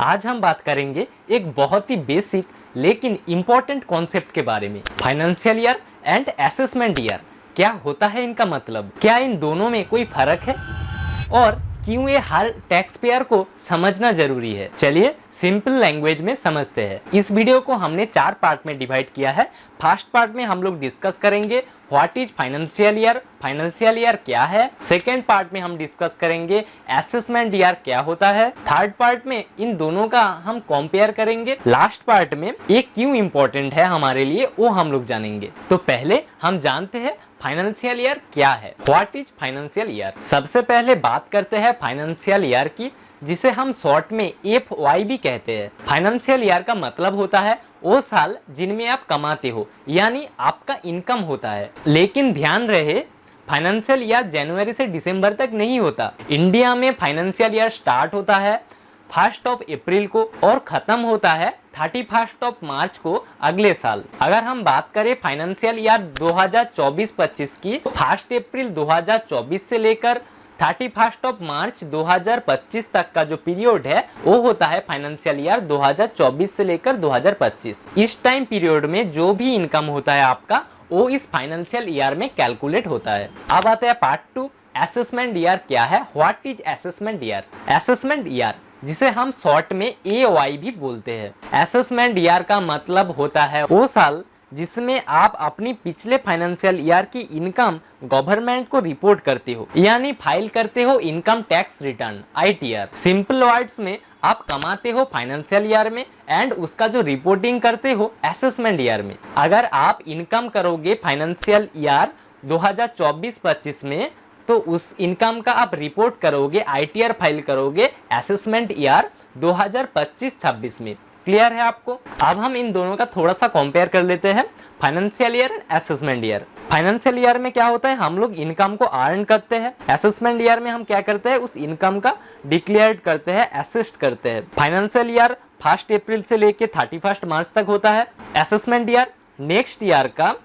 आज हम बात करेंगे एक बहुत ही बेसिक लेकिन इम्पोर्टेंट कॉन्सेप्ट के बारे में, financial year and assessment year. क्या होता है इनका मतलब, क्या इन दोनों में कोई फर्क है और क्यों ये हर टैक्स पेयर को समझना जरूरी है। चलिए सिंपल लैंग्वेज में समझते हैं। इस वीडियो को हमने 4 पार्ट में डिवाइड किया है। फर्स्ट पार्ट में हम लोग डिस्कस करेंगे what is financial year, financial year क्या है। सेकेंड पार्ट में हम डिस्कस करेंगे असेसमेंट ईयर क्या होता है। थर्ड पार्ट में इन दोनों का हम कंपेयर करेंगे। लास्ट पार्ट में ये क्यों इंपॉर्टेंट है हमारे लिए वो हम लोग जानेंगे। तो पहले हम जानते हैं फाइनेंशियल ईयर क्या है, व्हाट इज फाइनेंशियल ईयर। सबसे पहले बात करते हैं फाइनेंशियल ईयर की, जिसे हम शॉर्ट में FY भी कहते हैं। फाइनेंशियल ईयर का मतलब होता है वो साल जिनमें आप कमाते हो, यानी आपका इनकम होता है। लेकिन ध्यान रहे फाइनेंशियल ईयर जनवरी से दिसंबर तक नहीं होता। इंडिया में फाइनेंशियल ईयर स्टार्ट होता है 1 अप्रैल को और खत्म होता है 31 मार्च को अगले साल। अगर हम बात करें फाइनेंशियल ईयर 2024-25 की, 1 अप्रैल 2024 से लेकर 31 मार्च 2025 तक का जो पीरियड है वो होता है फाइनेंशियल ईयर 2024 से लेकर 2025। इस टाइम पीरियड में जो भी इनकम होता है आपका वो इस फाइनेंशियल ईयर में कैलकुलेट होता है। अब आता है पार्ट 2, असेसमेंट ईयर क्या है, what is assessment year. Assessment year जिसे हम शॉर्ट में AY भी बोलते हैं। असेसमेंट ईयर का मतलब होता है वो साल जिसमें आप अपनी पिछले फाइनेंशियल ईयर की इनकम गवर्नमेंट को रिपोर्ट करते हो, यानी फाइल करते हो income tax return ITR। Simple words में आप कमाते हो फाइनेंशियल ईयर में एंड उसका जो रिपोर्टिंग करते हो असेसमेंट ईयर में। अगर आप इनकम करोगे फाइनेंशियल ईयर 2024-25 में तो उस इनकम का आप रिपोर्ट करोगे, ITR फाइल करोगे असेसमेंट ईयर 2025-26 में। क्लियर है आपको। अब हम इन दोनों का थोड़ा सा कंपेयर कर लेते हैं, financial year and assessment year. Financial year में क्या होता है, हम लोग इनकम को अर्न करते हैं। असेसमेंट ईयर में हम क्या करते हैं, उस इनकम का डिक्लेयर करते हैं, असिस्ट करते हैं। फाइनेंशियल ईयर 1 अप्रैल से लेके 31 मार्च तक होता है। असेसमेंट ईयर नेक्स्ट ईयर का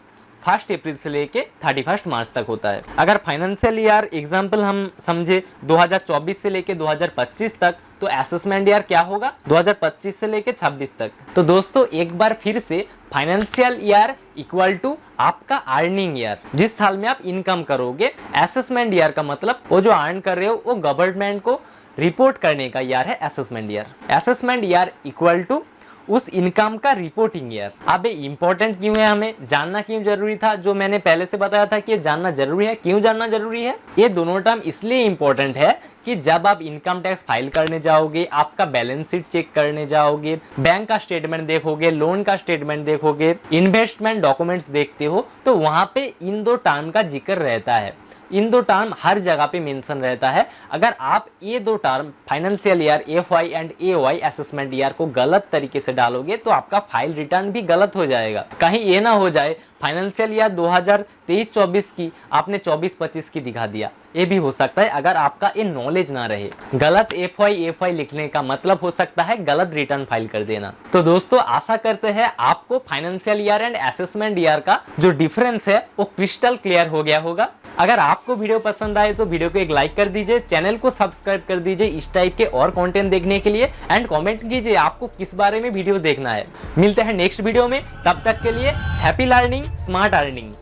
1 अप्रैल से लेके 31 मार्च तक होता है। अगर फाइनेंशियल ईयर एग्जांपल हम समझे 2024 से लेके 2025 तक, तो असेसमेंट ईयर क्या होगा 2025 से लेके 26 तक। तो दोस्तों एक बार फिर से फाइनेंशियल ईयर इक्वल टू आपका अर्निंग ईयर, जिस साल में आप इनकम करोगे। असेसमेंट ईयर का मतलब वो जो अर्न कर रहे हो वो गवर्नमेंट को रिपोर्ट करने का ईयर है assessment year. Assessment year equal to उस इनकम का रिपोर्टिंग ईयर। अब ये इंपॉर्टेंट क्यों है, हमें जानना क्यों जरूरी था, जो मैंने पहले से बताया था कि ये जानना जरूरी है। क्यों जानना जरूरी है, ये दोनों टर्म इसलिए इंपॉर्टेंट है कि जब आप इनकम टैक्स फाइल करने जाओगे, आपका बैलेंस शीट चेक करने जाओगे, बैंक का स्टेटमेंट देखोगे, लोन का स्टेटमेंट देखोगे, इन्वेस्टमेंट डॉक्यूमेंट्स देखते हो, तो वहां पे इन 2 टर्म का जिक्र रहता है। इन 2 टर्म हर जगह पे मेंशन रहता है। अगर आप ये 2 term financial year FY and AY assessment year को गलत तरीके से डालोगे तो आपका फाइल रिटर्न भी गलत हो जाएगा। कहीं ये ना हो जाए फाइनेंशियल ईयर 2023-24 की आपने 24-25 की दिखा दिया, ये भी हो सकता है अगर आपका ये नॉलेज ना रहे। गलत FY लिखने का मतलब हो सकता है गलत रिटर्न फाइल कर देना। तो दोस्तों आशा करते हैं आपको financial year and assessment year का जो डिफरेंस है वो क्रिस्टल क्लियर हो गया होगा। अगर आपको वीडियो पसंद आए तो वीडियो को एक लाइक कर दीजिए, चैनल को सब्सक्राइब कर दीजिए इस टाइप के और कंटेंट देखने के लिए, एंड कमेंट कीजिए आपको किस बारे में वीडियो देखना है। मिलते हैं नेक्स्ट वीडियो में, तब तक के लिए हैप्पी लर्निंग, स्मार्ट अर्निंग।